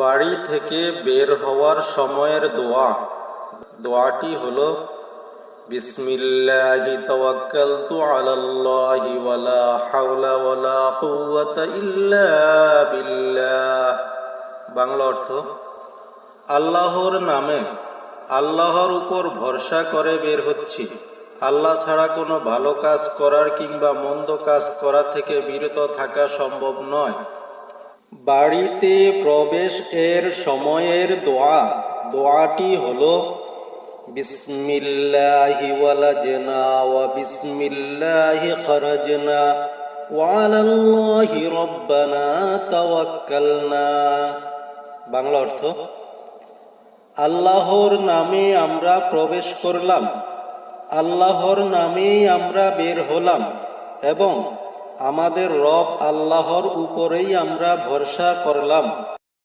বাড়ি থেকে বের হওয়ার সময়ের দোয়া। দোয়াটি হলো বিসমিল্লাহি তাওয়াক্কালতু আলাল্লাহি ওয়ালা হাওলা ওয়ালা কুওয়াতা ইল্লা বিল্লাহ। বাংলা অর্থ, আল্লাহর নামে, আল্লাহর উপর ভরসা করে বের হচ্ছি। আল্লাহ ছাড়া কোনো ভালো কাজ করার কিংবা মন্দ কাজ করা থেকে বিরত থাকা সম্ভব নয়। বাড়িতে প্রবেশ এর সময়ের দোয়া। দোয়াটি হলো বিসমিল্লাহি ওয়ালাজনা ওয়া বিসমিল্লাহি খারাজনা ওয়া আলাল্লাহি রাব্বানা তাওয়াক্কালনা। বাংলা অর্থ, আল্লাহর নামে আমরা প্রবেশ করলাম, আল্লাহর নামেই আমরা বের হলাম এবং আমাদের রব আল্লাহর উপরেই আমরা ভরসা করলাম।